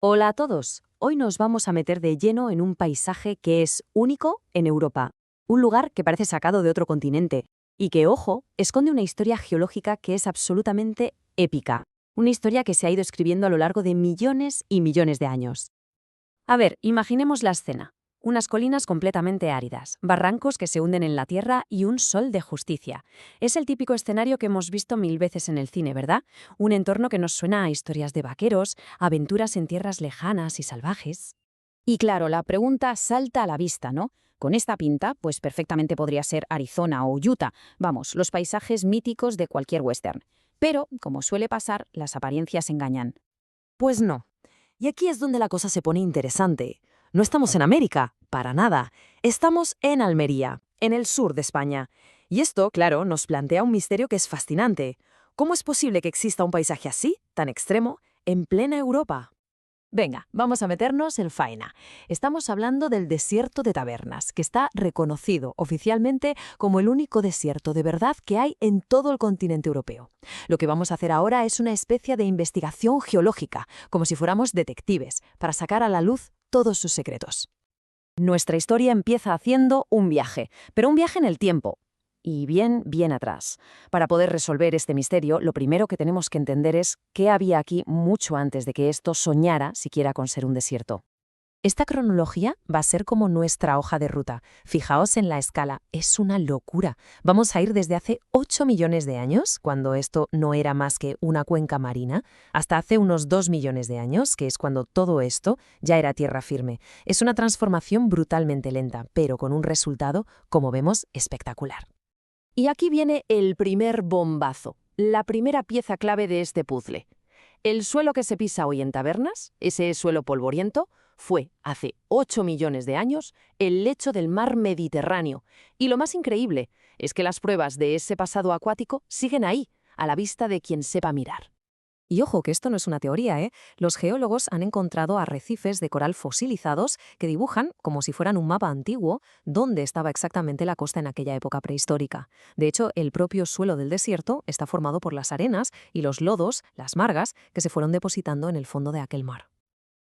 Hola a todos. Hoy nos vamos a meter de lleno en un paisaje que es único en Europa. Un lugar que parece sacado de otro continente y que, ojo, esconde una historia geológica que es absolutamente épica. Una historia que se ha ido escribiendo a lo largo de millones y millones de años. A ver, imaginemos la escena. Unas colinas completamente áridas, barrancos que se hunden en la tierra y un sol de justicia. Es el típico escenario que hemos visto mil veces en el cine, ¿verdad? Un entorno que nos suena a historias de vaqueros, aventuras en tierras lejanas y salvajes. Y claro, la pregunta salta a la vista, ¿no? Con esta pinta, pues perfectamente podría ser Arizona o Utah, vamos, los paisajes míticos de cualquier western. Pero, como suele pasar, las apariencias engañan. Pues no. Y aquí es donde la cosa se pone interesante. No estamos en América, para nada. Estamos en Almería, en el sur de España. Y esto, claro, nos plantea un misterio que es fascinante. ¿Cómo es posible que exista un paisaje así, tan extremo, en plena Europa? Venga, vamos a meternos en faena. Estamos hablando del desierto de Tabernas, que está reconocido oficialmente como el único desierto de verdad que hay en todo el continente europeo. Lo que vamos a hacer ahora es una especie de investigación geológica, como si fuéramos detectives, para sacar a la luz todos sus secretos. Nuestra historia empieza haciendo un viaje, pero un viaje en el tiempo. Y bien, bien atrás. Para poder resolver este misterio, lo primero que tenemos que entender es qué había aquí mucho antes de que esto soñara siquiera con ser un desierto. Esta cronología va a ser como nuestra hoja de ruta. Fijaos en la escala, es una locura. Vamos a ir desde hace 8 millones de años, cuando esto no era más que una cuenca marina, hasta hace unos 2 millones de años, que es cuando todo esto ya era tierra firme. Es una transformación brutalmente lenta, pero con un resultado, como vemos, espectacular. Y aquí viene el primer bombazo, la primera pieza clave de este puzzle. El suelo que se pisa hoy en Tabernas, ese suelo polvoriento, fue, hace 8 millones de años, el lecho del mar Mediterráneo. Y lo más increíble es que las pruebas de ese pasado acuático siguen ahí, a la vista de quien sepa mirar. Y ojo, que esto no es una teoría, ¿eh? Los geólogos han encontrado arrecifes de coral fosilizados que dibujan, como si fueran un mapa antiguo, dónde estaba exactamente la costa en aquella época prehistórica. De hecho, el propio suelo del desierto está formado por las arenas y los lodos, las margas, que se fueron depositando en el fondo de aquel mar.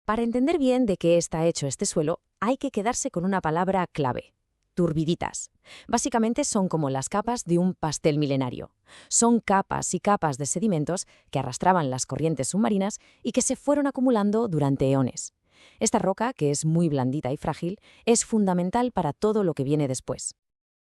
Para entender bien de qué está hecho este suelo, hay que quedarse con una palabra clave: turbiditas. Básicamente son como las capas de un pastel milenario. Son capas y capas de sedimentos que arrastraban las corrientes submarinas y que se fueron acumulando durante eones. Esta roca, que es muy blandita y frágil, es fundamental para todo lo que viene después.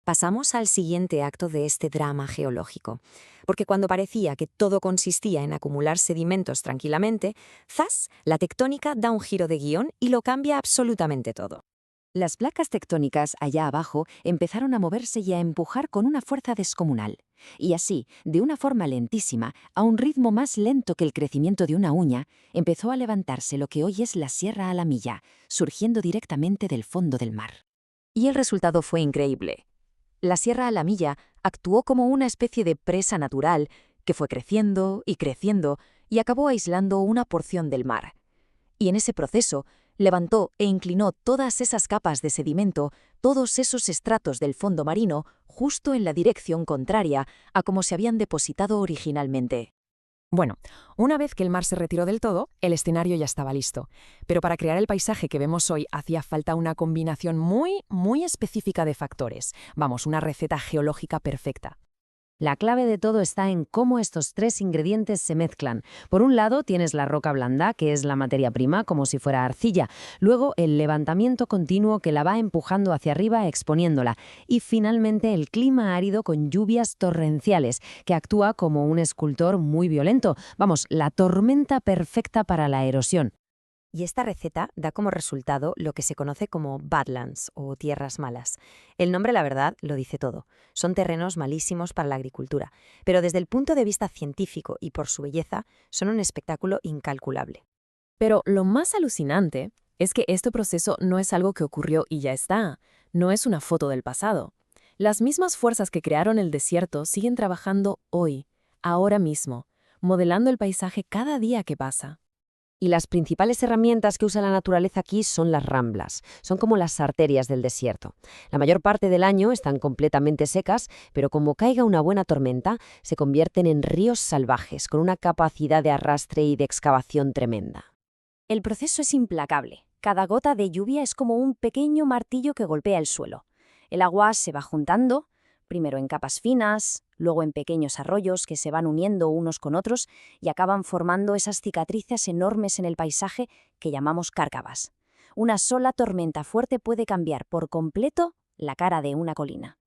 Pasamos al siguiente acto de este drama geológico, porque cuando parecía que todo consistía en acumular sedimentos tranquilamente, ¡zas!, la tectónica da un giro de guión y lo cambia absolutamente todo. Las placas tectónicas allá abajo empezaron a moverse y a empujar con una fuerza descomunal. Y así, de una forma lentísima, a un ritmo más lento que el crecimiento de una uña, empezó a levantarse lo que hoy es la Sierra Alamilla, surgiendo directamente del fondo del mar. Y el resultado fue increíble. La Sierra Alamilla actuó como una especie de presa natural que fue creciendo y acabó aislando una porción del mar. Y en ese proceso, levantó e inclinó todas esas capas de sedimento, todos esos estratos del fondo marino, justo en la dirección contraria a como se habían depositado originalmente. Bueno, una vez que el mar se retiró del todo, el escenario ya estaba listo. Pero para crear el paisaje que vemos hoy hacía falta una combinación muy específica de factores. Vamos, una receta geológica perfecta. La clave de todo está en cómo estos tres ingredientes se mezclan. Por un lado tienes la roca blanda, que es la materia prima, como si fuera arcilla. Luego el levantamiento continuo que la va empujando hacia arriba, exponiéndola. Y finalmente el clima árido con lluvias torrenciales, que actúa como un escultor muy violento. Vamos, la tormenta perfecta para la erosión. Y esta receta da como resultado lo que se conoce como Badlands o tierras malas. El nombre, la verdad, lo dice todo. Son terrenos malísimos para la agricultura, pero desde el punto de vista científico y por su belleza, son un espectáculo incalculable. Pero lo más alucinante es que este proceso no es algo que ocurrió y ya está. No es una foto del pasado. Las mismas fuerzas que crearon el desierto siguen trabajando hoy, ahora mismo, modelando el paisaje cada día que pasa. Y las principales herramientas que usa la naturaleza aquí son las ramblas. Son como las arterias del desierto. La mayor parte del año están completamente secas, pero como caiga una buena tormenta, se convierten en ríos salvajes, con una capacidad de arrastre y de excavación tremenda. El proceso es implacable. Cada gota de lluvia es como un pequeño martillo que golpea el suelo. El agua se va juntando, primero en capas finas, luego en pequeños arroyos que se van uniendo unos con otros y acaban formando esas cicatrices enormes en el paisaje que llamamos cárcavas. Una sola tormenta fuerte puede cambiar por completo la cara de una colina.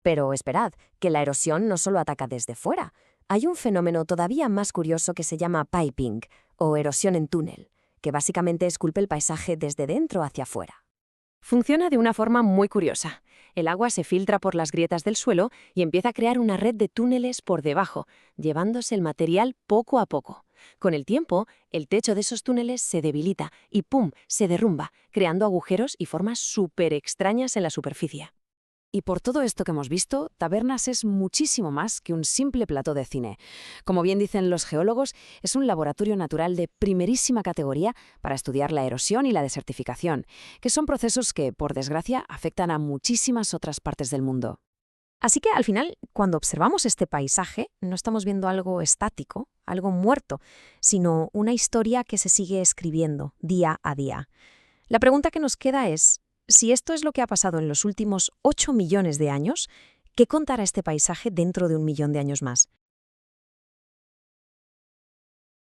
Pero esperad, que la erosión no solo ataca desde fuera. Hay un fenómeno todavía más curioso que se llama piping, o erosión en túnel, que básicamente esculpe el paisaje desde dentro hacia afuera. Funciona de una forma muy curiosa. El agua se filtra por las grietas del suelo y empieza a crear una red de túneles por debajo, llevándose el material poco a poco. Con el tiempo, el techo de esos túneles se debilita y ¡pum!, se derrumba, creando agujeros y formas súper extrañas en la superficie. Y por todo esto que hemos visto, Tabernas es muchísimo más que un simple plató de cine. Como bien dicen los geólogos, es un laboratorio natural de primerísima categoría para estudiar la erosión y la desertificación, que son procesos que, por desgracia, afectan a muchísimas otras partes del mundo. Así que al final, cuando observamos este paisaje, no estamos viendo algo estático, algo muerto, sino una historia que se sigue escribiendo día a día. La pregunta que nos queda es, si esto es lo que ha pasado en los últimos 8 millones de años, ¿qué contará este paisaje dentro de 1 millón de años más?